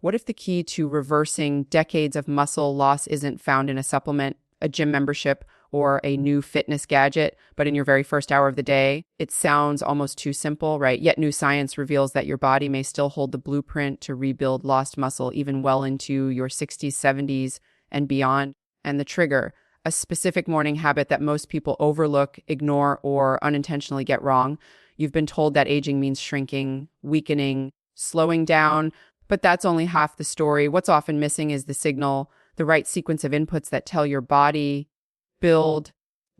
What if the key to reversing decades of muscle loss isn't found in a supplement, a gym membership, or a new fitness gadget, but in your very first hour of the day? It sounds almost too simple, right? Yet new science reveals that your body may still hold the blueprint to rebuild lost muscle even well into your 60s, 70s, and beyond. And the trigger, a specific morning habit that most people overlook, ignore, or unintentionally get wrong. You've been told that aging means shrinking, weakening, slowing down, but that's only half the story. What's often missing is the signal, the right sequence of inputs that tell your body, build,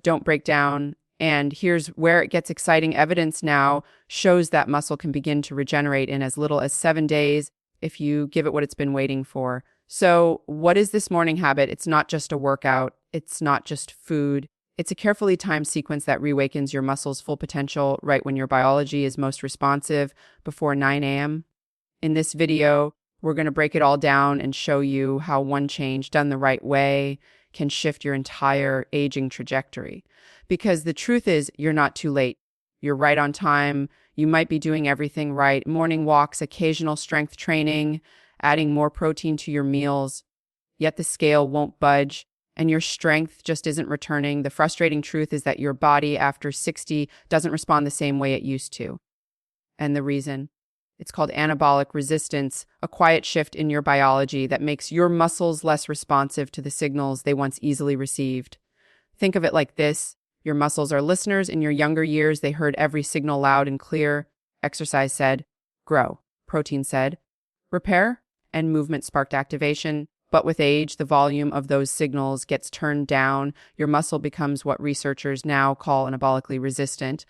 don't break down. And here's where it gets exciting. Evidence now shows that muscle can begin to regenerate in as little as 7 days if you give it what it's been waiting for. So, what is this morning habit? It's not just a workout, it's not just food. It's a carefully timed sequence that reawakens your muscle's full potential right when your biology is most responsive, before 9 a.m. In this video, we're going to break it all down and show you how one change done the right way can shift your entire aging trajectory. Because the truth is, you're not too late. You're right on time. You might be doing everything right. Morning walks, occasional strength training, adding more protein to your meals. Yet the scale won't budge and your strength just isn't returning. The frustrating truth is that your body after 60 doesn't respond the same way it used to. And the reason? It's called anabolic resistance, a quiet shift in your biology that makes your muscles less responsive to the signals they once easily received. Think of it like this. Your muscles are listeners. In your younger years, they heard every signal loud and clear. Exercise said, grow. Protein said, repair. And movement sparked activation. But with age, the volume of those signals gets turned down. Your muscle becomes what researchers now call anabolically resistant,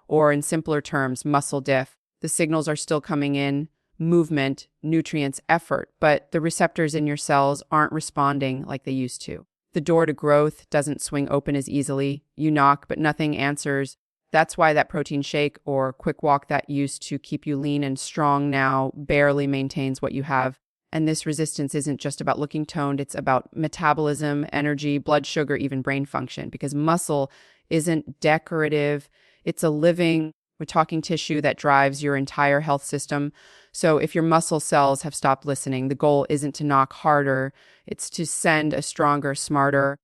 or in simpler terms, muscle diff. The signals are still coming in, movement, nutrients, effort, but the receptors in your cells aren't responding like they used to. The door to growth doesn't swing open as easily. You knock, but nothing answers. That's why that protein shake or quick walk that used to keep you lean and strong now barely maintains what you have. And this resistance isn't just about looking toned, it's about metabolism, energy, blood sugar, even brain function, because muscle isn't decorative, it's a living, we're talking tissue that drives your entire health system. So if your muscle cells have stopped listening, the goal isn't to knock harder, it's to send a stronger, smarter,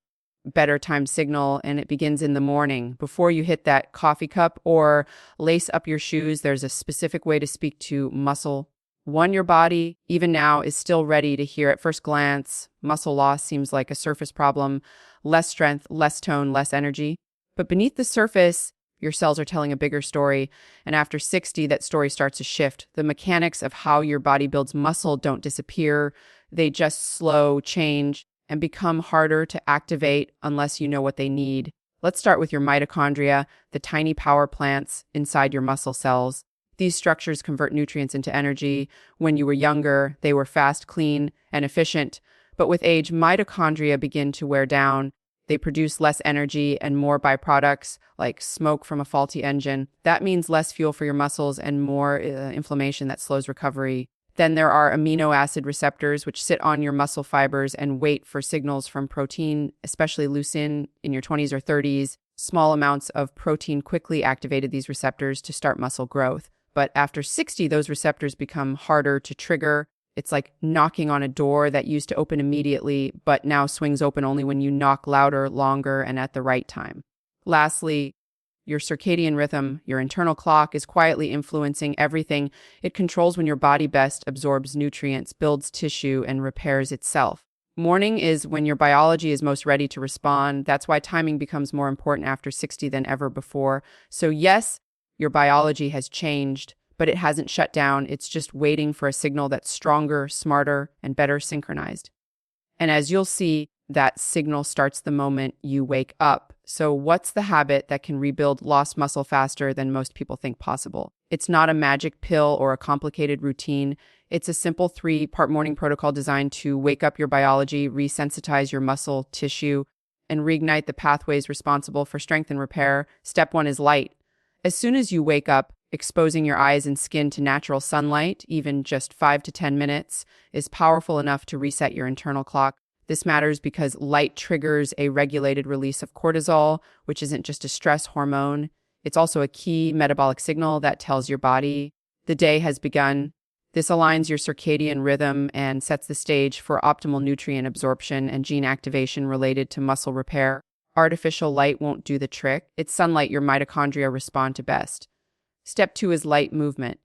better timed signal, and it begins in the morning. Before you hit that coffee cup or lace up your shoes, there's a specific way to speak to muscle. One, your body, even now, is still ready to hear. At first glance, muscle loss seems like a surface problem, less strength, less tone, less energy. But beneath the surface, your cells are telling a bigger story, and after 60, that story starts to shift. The mechanics of how your body builds muscle don't disappear. They just slow, change, and become harder to activate unless you know what they need. Let's start with your mitochondria, the tiny power plants inside your muscle cells. These structures convert nutrients into energy. When you were younger, they were fast, clean, and efficient. But with age, mitochondria begin to wear down. They produce less energy and more byproducts like smoke from a faulty engine. That means less fuel for your muscles and more inflammation that slows recovery. Then there are amino acid receptors, which sit on your muscle fibers and wait for signals from protein, especially leucine in your 20s or 30s. Small amounts of protein quickly activated these receptors to start muscle growth. But after 60, those receptors become harder to trigger. It's like knocking on a door that used to open immediately, but now swings open only when you knock louder, longer, and at the right time. Lastly, your circadian rhythm, your internal clock, is quietly influencing everything. It controls when your body best absorbs nutrients, builds tissue, and repairs itself. Morning is when your biology is most ready to respond. That's why timing becomes more important after 60 than ever before. So yes, your biology has changed, but it hasn't shut down. It's just waiting for a signal that's stronger, smarter, and better synchronized. And as you'll see, that signal starts the moment you wake up. So what's the habit that can rebuild lost muscle faster than most people think possible? It's not a magic pill or a complicated routine. It's a simple 3-part morning protocol designed to wake up your biology, resensitize your muscle tissue, and reignite the pathways responsible for strength and repair. Step 1 is light. As soon as you wake up, exposing your eyes and skin to natural sunlight, even just 5 to 10 minutes, is powerful enough to reset your internal clock. This matters because light triggers a regulated release of cortisol, which isn't just a stress hormone. It's also a key metabolic signal that tells your body the day has begun. This aligns your circadian rhythm and sets the stage for optimal nutrient absorption and gene activation related to muscle repair. Artificial light won't do the trick. It's sunlight your mitochondria respond to best. Step 2 is light movement.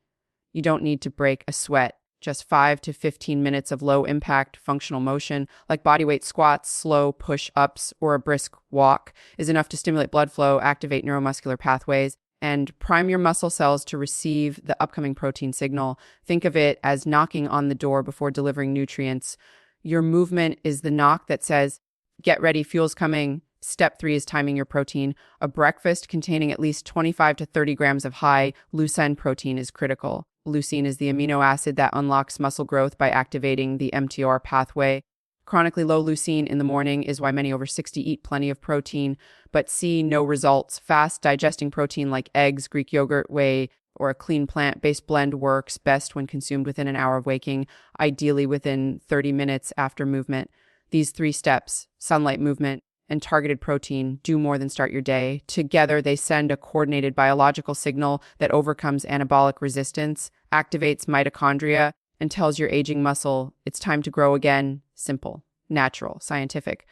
You don't need to break a sweat. Just 5 to 15 minutes of low impact functional motion, like bodyweight squats, slow push ups, or a brisk walk, is enough to stimulate blood flow, activate neuromuscular pathways, and prime your muscle cells to receive the upcoming protein signal. Think of it as knocking on the door before delivering nutrients. Your movement is the knock that says, get ready, fuel's coming. Step 3 is timing your protein. A breakfast containing at least 25 to 30 grams of high leucine protein is critical. Leucine is the amino acid that unlocks muscle growth by activating the mTOR pathway. Chronically low leucine in the morning is why many over 60 eat plenty of protein, but see no results. Fast digesting protein like eggs, Greek yogurt, whey, or a clean plant-based blend works best when consumed within an hour of waking, ideally within 30 minutes after movement. These 3 steps, sunlight, movement, and targeted protein, do more than start your day. Together, they send a coordinated biological signal that overcomes anabolic resistance, activates mitochondria, and tells your aging muscle it's time to grow again. Simple, natural, scientific.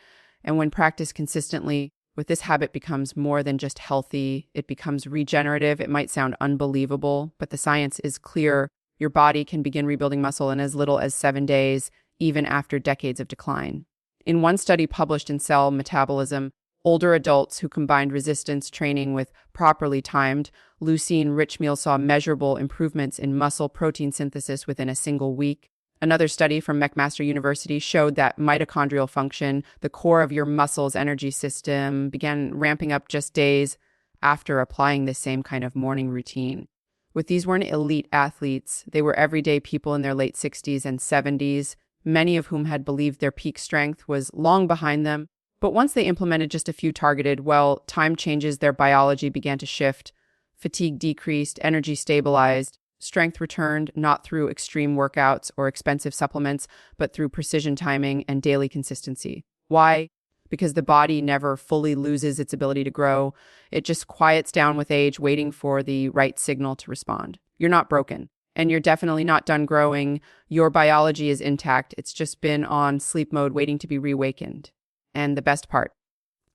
And when practiced consistently, with this habit becomes more than just healthy, it becomes regenerative. It might sound unbelievable, but the science is clear. Your body can begin rebuilding muscle in as little as 7 days, even after decades of decline. In one study published in Cell Metabolism, older adults who combined resistance training with properly timed leucine-rich meals saw measurable improvements in muscle protein synthesis within a single week. Another study from McMaster University showed that mitochondrial function, the core of your muscle's energy system, began ramping up just days after applying the same kind of morning routine. With these weren't elite athletes, they were everyday people in their late 60s and 70s, many of whom had believed their peak strength was long behind them. But once they implemented just a few targeted, time changes, their biology began to shift. Fatigue decreased, energy stabilized, strength returned, not through extreme workouts or expensive supplements, but through precision timing and daily consistency. Why? Because the body never fully loses its ability to grow. It just quiets down with age, waiting for the right signal to respond. You're not broken. And you're definitely not done growing. Your biology is intact. It's just been on sleep mode, waiting to be reawakened. And the best part,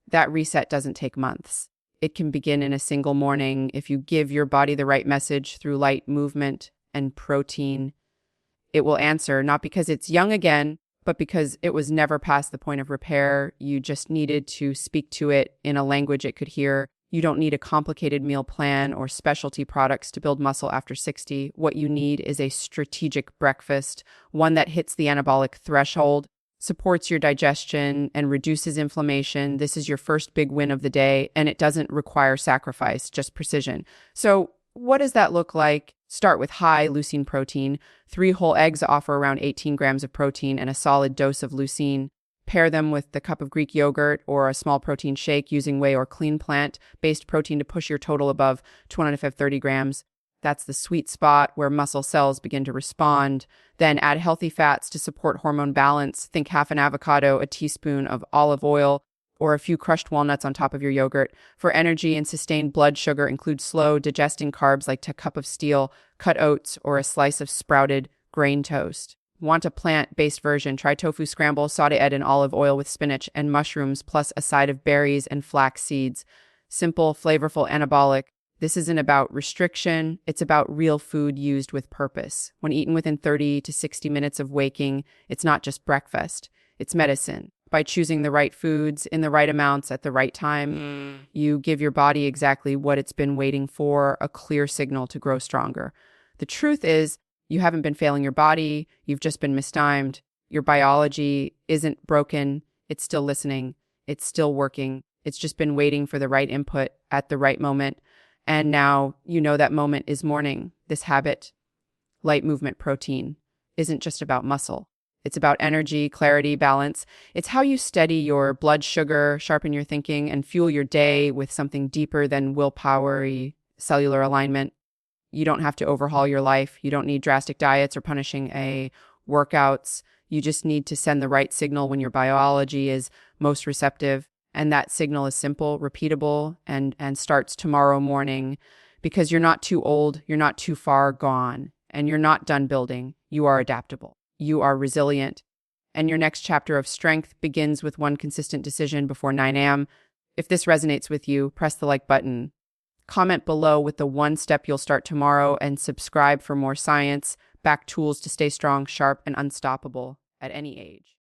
that reset doesn't take months. It can begin in a single morning if you give your body the right message through light movement and protein. It will answer, not because it's young again, but because it was never past the point of repair. You just needed to speak to it in a language it could hear. You don't need a complicated meal plan or specialty products to build muscle after 60. What you need is a strategic breakfast, one that hits the anabolic threshold, supports your digestion, and reduces inflammation. This is your first big win of the day, and it doesn't require sacrifice, just precision. So what does that look like? Start with high leucine protein. 3 whole eggs offer around 18 grams of protein and a solid dose of leucine. Pair them with the cup of Greek yogurt or a small protein shake using whey or clean plant-based protein to push your total above 230 grams. That's the sweet spot where muscle cells begin to respond. Then add healthy fats to support hormone balance. Think half an avocado, a teaspoon of olive oil, or a few crushed walnuts on top of your yogurt. For energy and sustained blood sugar, include slow digesting carbs like a cup of steel, cut oats, or a slice of sprouted grain toast. Want a plant-based version? Try tofu scramble, sauté it in olive oil with spinach and mushrooms, plus a side of berries and flax seeds. Simple, flavorful, anabolic. This isn't about restriction. It's about real food used with purpose. When eaten within 30 to 60 minutes of waking, it's not just breakfast. It's medicine. By choosing the right foods in the right amounts at the right time, you give your body exactly what it's been waiting for, a clear signal to grow stronger. The truth is, you haven't been failing your body. You've just been mistimed. Your biology isn't broken. It's still listening. It's still working. It's just been waiting for the right input at the right moment. And now you know that moment is morning. This habit, light movement protein, isn't just about muscle. It's about energy, clarity, balance. It's how you steady your blood sugar, sharpen your thinking, and fuel your day with something deeper than willpower, cellular alignment. You don't have to overhaul your life. You don't need drastic diets or punishing workouts. You just need to send the right signal when your biology is most receptive. And that signal is simple, repeatable, and starts tomorrow morning, because you're not too old. You're not too far gone. And you're not done building. You are adaptable. You are resilient. And your next chapter of strength begins with one consistent decision before 9 a.m. If this resonates with you, press the like button. Comment below with the one step you'll start tomorrow and subscribe for more science-backed tools to stay strong, sharp, and unstoppable at any age.